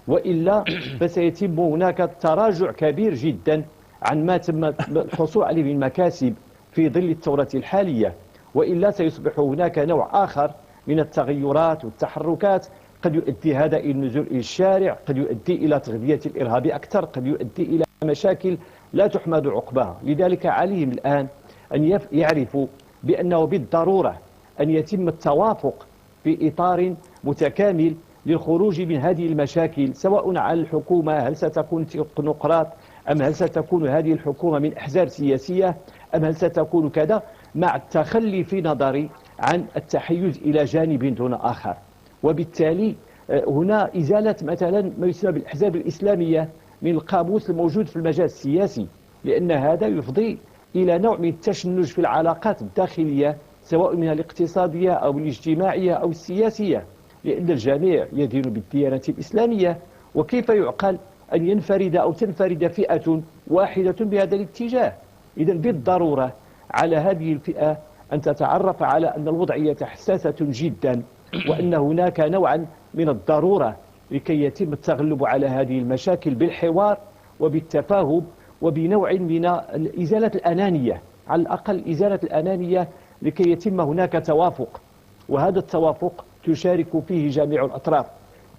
وإلا فسيتم هناك تراجع كبير جدا عن ما تم الحصول عليه من مكاسب في ظل الثورة الحالية. وإلا سيصبح هناك نوع آخر من التغيرات والتحركات، قد يؤدي هذا إلى النزول إلى الشارع، قد يؤدي إلى تغذية الإرهاب أكثر، قد يؤدي إلى مشاكل لا تحمد عقباها. لذلك عليهم الآن أن يعرفوا بأنه بالضرورة أن يتم التوافق في إطار متكامل للخروج من هذه المشاكل، سواء على الحكومة، هل ستكون تكنوقراط أم هل ستكون هذه الحكومة من أحزاب سياسية أم هل ستكون كذا، مع التخلي في نظري عن التحيز إلى جانب دون آخر. وبالتالي هنا إزالة مثلا ما يسمى بالأحزاب الإسلامية من القاموس الموجود في المجال السياسي، لأن هذا يفضي إلى نوع من التشنج في العلاقات الداخلية، سواء منها الاقتصادية أو الاجتماعية أو السياسية، لأن الجميع يدين بالديانة الإسلامية، وكيف يعقل أن ينفرد أو تنفرد فئة واحدة بهذا الاتجاه؟ إذن بالضرورة على هذه الفئة أن تتعرف على أن الوضعية حساسة جدا، وأن هناك نوعا من الضرورة لكي يتم التغلب على هذه المشاكل بالحوار وبالتفاهم وبنوع من إزالة الأنانية، على الأقل إزالة الأنانية لكي يتم هناك توافق. وهذا التوافق تشارك فيه جميع الأطراف،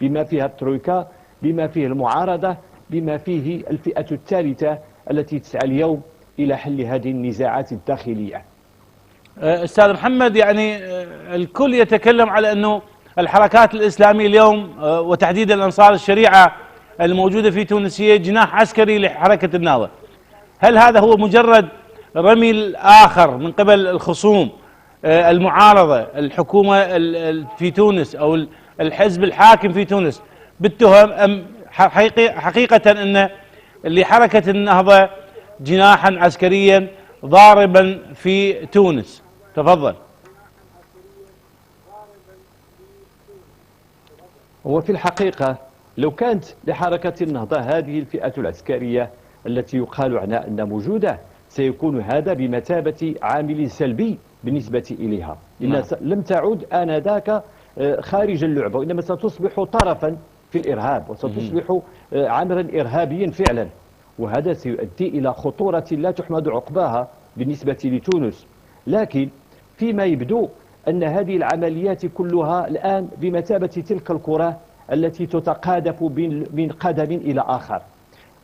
بما فيها الترويكا، بما فيه المعارضة، بما فيه الفئة الثالثة التي تسعى اليوم إلى حل هذه النزاعات الداخلية. أستاذ محمد، يعني الكل يتكلم على أنه الحركات الإسلامية اليوم وتحديدا أنصار الشريعة الموجودة في تونس هي جناح عسكري لحركة النهضة. هل هذا هو مجرد رمي الآخر من قبل الخصوم المعارضة الحكومة في تونس أو الحزب الحاكم في تونس بالتهم، أم حقيقة أن لحركة النهضة جناحا عسكريا ضاربا في تونس؟ تفضل. هو في الحقيقة لو كانت لحركة النهضة هذه الفئة العسكرية التي يقال عنها أنها موجودة، سيكون هذا بمثابة عامل سلبي بالنسبة إليها، إنها لم تعد آنذاك خارج اللعبة، وإنما ستصبح طرفا في الإرهاب وستصبح عملا إرهابيا فعلا، وهذا سيؤدي إلى خطورة لا تحمد عقباها بالنسبة لتونس. لكن فيما يبدو أن هذه العمليات كلها الآن بمثابة تلك الكرة التي تتقاذف من قدم إلى آخر.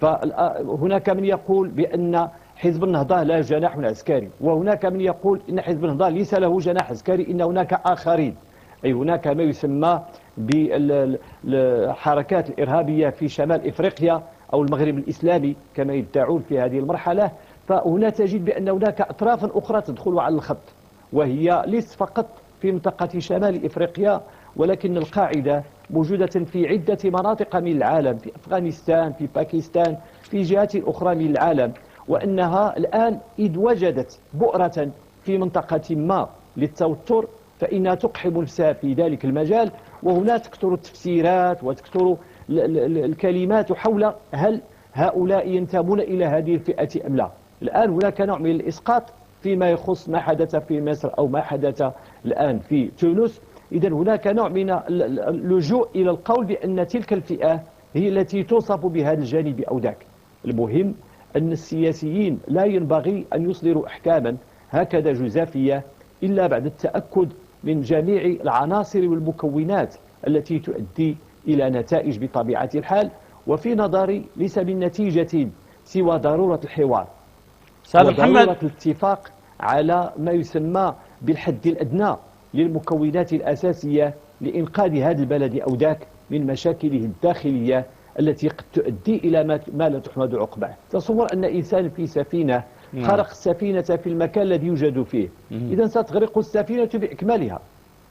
فهناك من يقول بأن حزب النهضة لا جناح عسكري، وهناك من يقول إن حزب النهضة ليس له جناح عسكري، إن هناك آخرين، أي هناك ما يسمى بالحركات الإرهابية في شمال إفريقيا أو المغرب الإسلامي كما يدعون في هذه المرحلة. فهنا تجد بأن هناك أطراف أخرى تدخل على الخط، وهي ليست فقط في منطقة شمال إفريقيا، ولكن القاعدة موجودة في عدة مناطق من العالم، في أفغانستان، في باكستان، في جهات أخرى من العالم، وأنها الآن إذ وجدت بؤرة في منطقة ما للتوتر فإنها تقحم نفسها في ذلك المجال، وهنا تكثر التفسيرات وتكثر الكلمات حول هل هؤلاء ينتمون إلى هذه الفئة أم لا. الآن هناك نوع من الإسقاط فيما يخص ما حدث في مصر أو ما حدث الآن في تونس. إذن هناك نوع من اللجوء إلى القول بأن تلك الفئة هي التي توصف بهذا الجانب أو ذاك. المهم أن السياسيين لا ينبغي أن يصدروا أحكاما هكذا جزافية إلا بعد التأكد من جميع العناصر والمكونات التي تؤدي إلى نتائج بطبيعة الحال. وفي نظري ليس من نتيجة سوى ضرورة الحوار وضرورة الاتفاق على ما يسمى بالحد الأدنى للمكونات الأساسية لإنقاذ هذا البلد أو ذاك من مشاكله الداخلية التي قد تؤدي إلى ما لا تحمد عقباه. تصور أن إنسان في سفينة خرق السفينة في المكان الذي يوجد فيه، إذن ستغرق السفينة بإكمالها،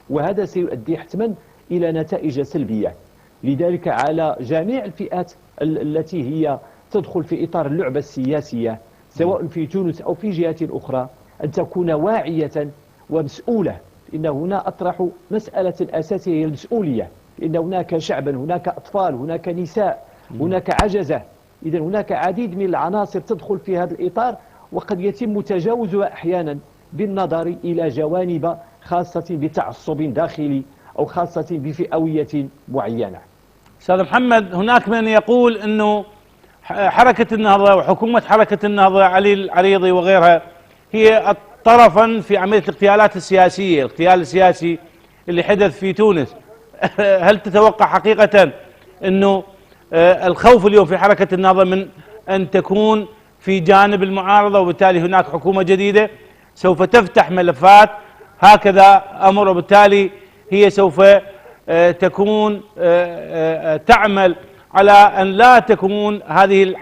وهذا سيؤدي حتما إلى نتائج سلبية. لذلك على جميع الفئات التي هي تدخل في إطار اللعبة السياسية سواء في تونس أو في جهات أخرى أن تكون واعية ومسؤولة. إن هنا أطرح مسألة أساسية هي المسؤولية، إن هناك شعبا، هناك أطفال، هناك نساء، هناك عجزة. إذن هناك عديد من العناصر تدخل في هذا الإطار، وقد يتم تجاوزها أحيانا بالنظر إلى جوانب خاصة بتعصب داخلي أو خاصة بفئوية معينة. أستاذ محمد، هناك من يقول أنه حركة النهضة وحكومة حركة النهضة، علي العريضي وغيرها، هي طرفا في عملية الاغتيالات السياسية، الاغتيال السياسي اللي حدث في تونس. هل تتوقع حقيقة أنه الخوف اليوم في حركة النهضة من أن تكون في جانب المعارضة، وبالتالي هناك حكومة جديدة سوف تفتح ملفات هكذا أمر، وبالتالي هي سوف تكون تعمل على أن لا تكون هذه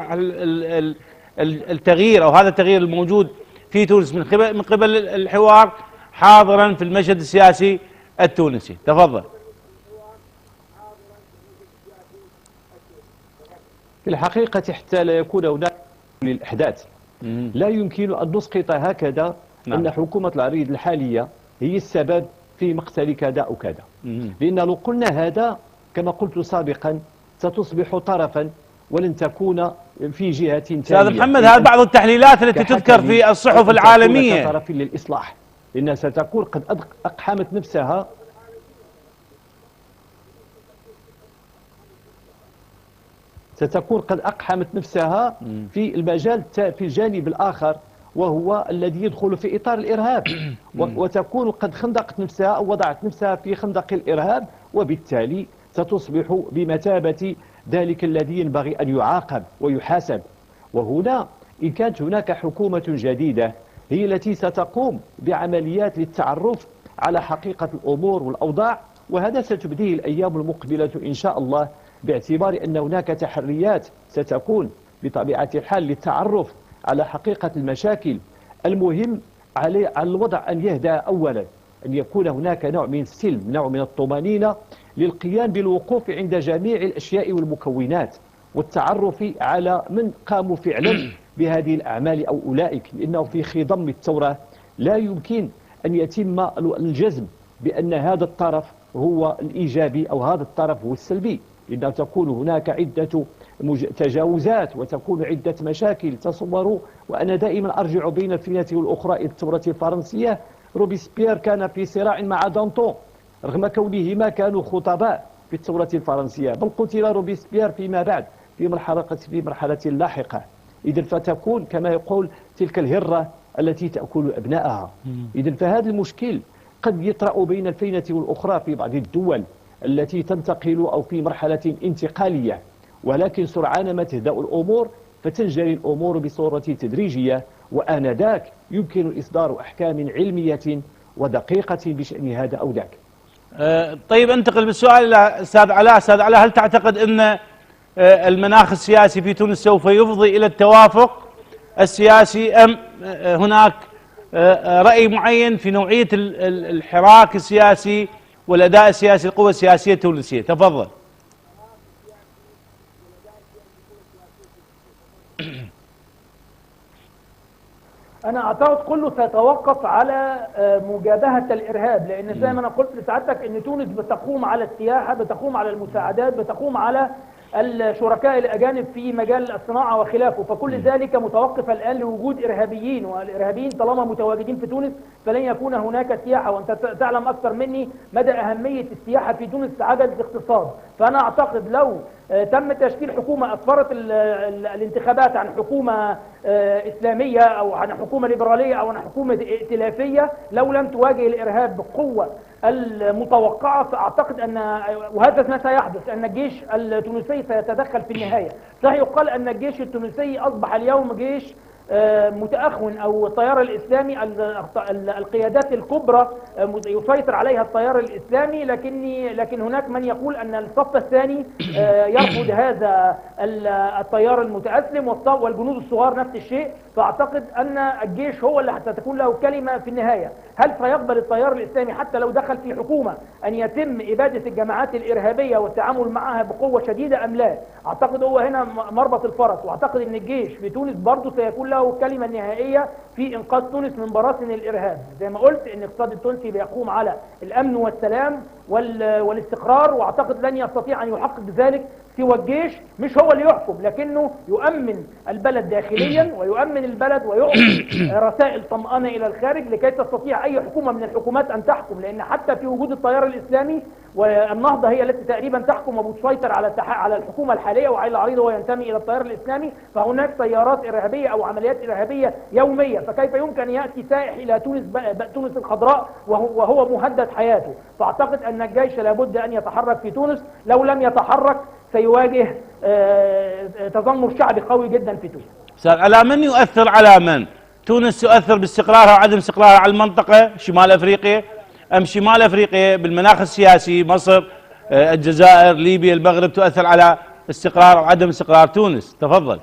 التغيير أو هذا التغيير الموجود في تونس من قبل الحوار حاضرا في المشهد السياسي التونسي؟ تفضل. في الحقيقة حتى لا يكون هناك للأحداث لا يمكن أن نسقط هكذا أن حكومة العريض الحالية هي السبب في مقتل كذا أو كذا، لأن لو قلنا هذا كما قلت سابقا ستصبح طرفا ولن تكون في جهة ثانية. أستاذ محمد، هذه بعض التحليلات التي تذكر في الصحف العالمية طرف للإصلاح، لأنها ستكون قد أقحمت نفسها في المجال في الجانب الآخر وهو الذي يدخل في إطار الإرهاب، وتكون قد خندقت نفسها أو وضعت نفسها في خندق الإرهاب، وبالتالي ستصبح بمثابة ذلك الذي ينبغي أن يعاقب ويحاسب. وهنا إن كانت هناك حكومة جديدة هي التي ستقوم بعمليات للتعرف على حقيقة الأمور والأوضاع، وهذا ستبديه الأيام المقبلة إن شاء الله، باعتبار أن هناك تحريات ستكون بطبيعة الحال للتعرف على حقيقة المشاكل. المهم على الوضع أن يهدأ أولا، أن يكون هناك نوع من السلم، نوع من الطمأنينة للقيام بالوقوف عند جميع الأشياء والمكونات والتعرف على من قاموا فعلا بهذه الأعمال أو أولئك، لأنه في خضم الثورة لا يمكن أن يتم الجزم بأن هذا الطرف هو الإيجابي أو هذا الطرف هو السلبي، لأنه تكون هناك عدة تجاوزات وتكون عدة مشاكل. تصوروا، وأنا دائما أرجع بين الفينة والأخرى إلى الثورة الفرنسية، روبيسبيير كان في صراع مع دانتون رغم كونهما كانوا خطباء في الثورة الفرنسية، بل قتل روبيسبيير فيما بعد في مرحلة لاحقة. إذا فتكون كما يقول تلك الهرة التي تأكل أبنائها. إذا فهذا المشكل قد يطرأ بين الفينة والأخرى في بعض الدول التي تنتقل أو في مرحلة انتقالية، ولكن سرعان ما تهدأ الأمور فتنجري الأمور بصورة تدريجية، وآنذاك يمكن إصدار أحكام علمية ودقيقة بشأن هذا أو ذاك. طيب، انتقل بالسؤال إلى أستاذ علاء. أستاذ علاء، هل تعتقد أن المناخ السياسي في تونس سوف يفضي إلى التوافق السياسي، أم هناك رأي معين في نوعية الحراك السياسي والأداء السياسي للقوى السياسية التونسية؟ تفضل. أنا أعتقد كله سيتوقف على مجابهة الإرهاب، لأن زي ما أنا قلت لسعادتك أن تونس بتقوم على السياحة، بتقوم على المساعدات، بتقوم على الشركاء الأجانب في مجال الصناعة وخلافه، فكل ذلك متوقف الآن لوجود إرهابيين، والإرهابيين طالما متواجدين في تونس فلن يكون هناك سياحة. وأنت تعلم أكثر مني مدى أهمية السياحة في تونس عجلة الاقتصاد. فأنا أعتقد لو تم تشكيل حكومة أسفرت الانتخابات عن حكومة إسلامية أو عن حكومة ليبرالية أو عن حكومة ائتلافية، لو لم تواجه الإرهاب بالقوة المتوقعة، فأعتقد أن وهذا ما سيحدث أن الجيش التونسي سيتدخل في النهاية. صحيح يقال أن الجيش التونسي أصبح اليوم جيش متأخن، أو التيار الإسلامي القيادات الكبرى يسيطر عليها التيار الإسلامي، لكن هناك من يقول أن الصف الثاني يرفض هذا التيار المتأسلم، والجنود الصغار نفس الشيء. فأعتقد أن الجيش هو اللي ستكون له كلمة في النهاية. هل سيقبل التيار الإسلامي حتى لو دخل في حكومة أن يتم إبادة الجماعات الإرهابية والتعامل معها بقوة شديدة أم لا؟ أعتقد هو هنا مربط الفرس، وأعتقد أن الجيش في تونس برضه سيكون له كلمة نهائية في إنقاذ تونس من براثن الإرهاب. زي ما قلت أن الاقتصاد التونسي بيقوم على الأمن والسلام والاستقرار، وأعتقد لن يستطيع أن يحقق ذلك سوى الجيش. مش هو اللي يحكم، لكنه يؤمن البلد داخليا ويؤمن البلد ويعطي رسائل طمأنة إلى الخارج لكي تستطيع أي حكومة من الحكومات أن تحكم. لأن حتى في وجود التيار الإسلامي والنهضة هي التي تقريبا تحكم وتسيطر على الحكومة الحالية، وعلي العريض هو ينتمي إلى التيار الإسلامي، فهناك تيارات إرهابية أو عمليات إرهابية يومية. فكيف يمكن أن يأتي سائح إلى تونس الخضراء وهو مهدد حياته؟ فأعتقد أن الجيش لابد أن يتحرك في تونس. لو لم يتحرك سيواجه تذمر شعبي قوي جدا في تونس. على من يؤثر على من؟ تونس تؤثر باستقرارها وعدم استقرارها على المنطقة شمال أفريقيا، أم شمال أفريقيا بالمناخ السياسي مصر الجزائر، ليبيا، المغرب تؤثر على استقرار أو عدم استقرار تونس؟ تفضل.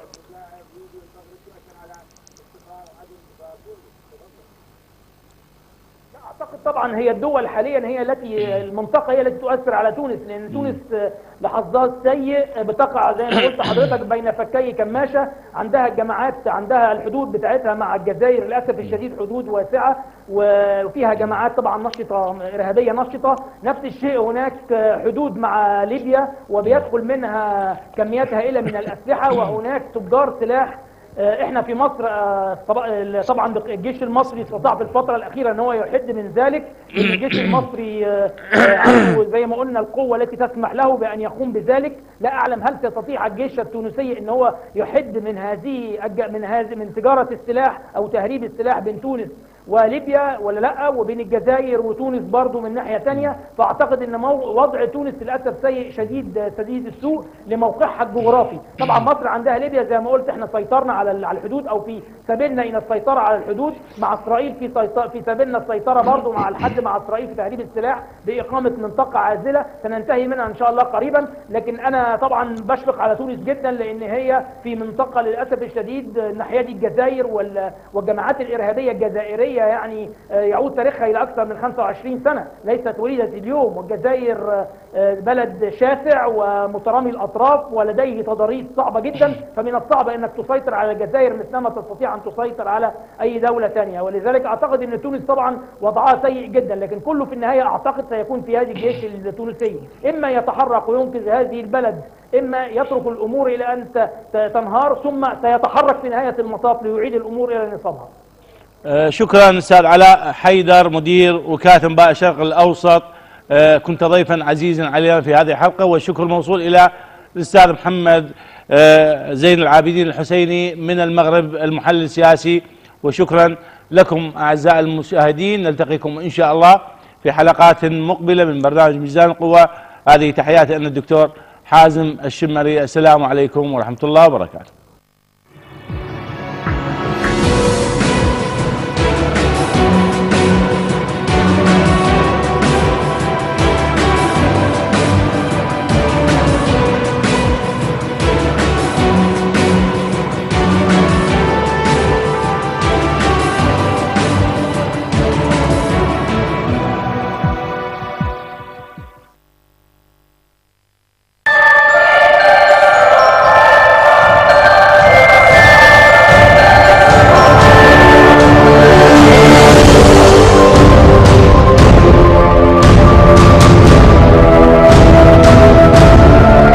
أعتقد طبعا هي الدول حاليا هي التي المنطقة هي التي تؤثر على تونس، لأن تونس لحظات سيء بتقع زي ما قلت حضرتك بين فكي كماشة. عندها الجماعات، عندها الحدود بتاعتها مع الجزائر للأسف الشديد حدود واسعة وفيها جماعات طبعا نشطة إرهابية نشطة. نفس الشيء هناك حدود مع ليبيا وبيدخل منها كميات هائلة من الأسلحة، وهناك تجار سلاح. احنا في مصر طبعا الجيش المصري استطاع في الفترة الأخيرة ان هو يحد من ذلك. الجيش المصري عنده زي ما قلنا القوة التي تسمح له بأن يقوم بذلك. لا أعلم هل سيستطيع الجيش التونسي ان هو يحد من تجارة السلاح أو تهريب السلاح بين تونس وليبيا ولا لا، وبين الجزائر وتونس برضو من ناحية تانية. فأعتقد أن وضع تونس للأسف سيء شديد السوء لموقعها الجغرافي. طبعا مصر عندها ليبيا زي ما قلت، احنا سيطرنا على الحدود أو في سبيلنا إلى السيطرة على الحدود مع إسرائيل، في سبيلنا السيطرة برضو مع الحد مع إسرائيل في تهريب السلاح بإقامة منطقة عازلة سننتهي منها إن شاء الله قريبا. لكن أنا طبعا بشفق على تونس جدا لأن هي في منطقة للأسف الشديد ناحية الجزائر والجماعات الإرهابية الجزائرية يعني يعود تاريخها إلى أكثر من 25 سنة، ليست وليدة اليوم. والجزائر بلد شاسع ومترامي الأطراف ولديه تضاريس صعبة جدا، فمن الصعب أنك تسيطر على الجزائر مثلما تستطيع أن تسيطر على أي دولة ثانية. ولذلك أعتقد أن تونس طبعا وضعها سيء جدا، لكن كله في النهاية أعتقد سيكون في هذه الجيش التونسي إما يتحرك وينقذ هذه البلد، إما يترك الأمور إلى أن تنهار، ثم سيتحرك في نهاية المطاف ليعيد الأمور إلى نصابها. شكرا أستاذ علاء حيدر، مدير وكاتب أنباء الشرق الأوسط. كنت ضيفا عزيزا علينا في هذه الحلقة، والشكر موصول إلى الأستاذ محمد زين العابدين الحسيني من المغرب المحلل السياسي. وشكرا لكم أعزائي المشاهدين، نلتقيكم إن شاء الله في حلقات مقبلة من برنامج ميزان القوة. هذه تحياتي أنا الدكتور حازم الشمري، السلام عليكم ورحمة الله وبركاته.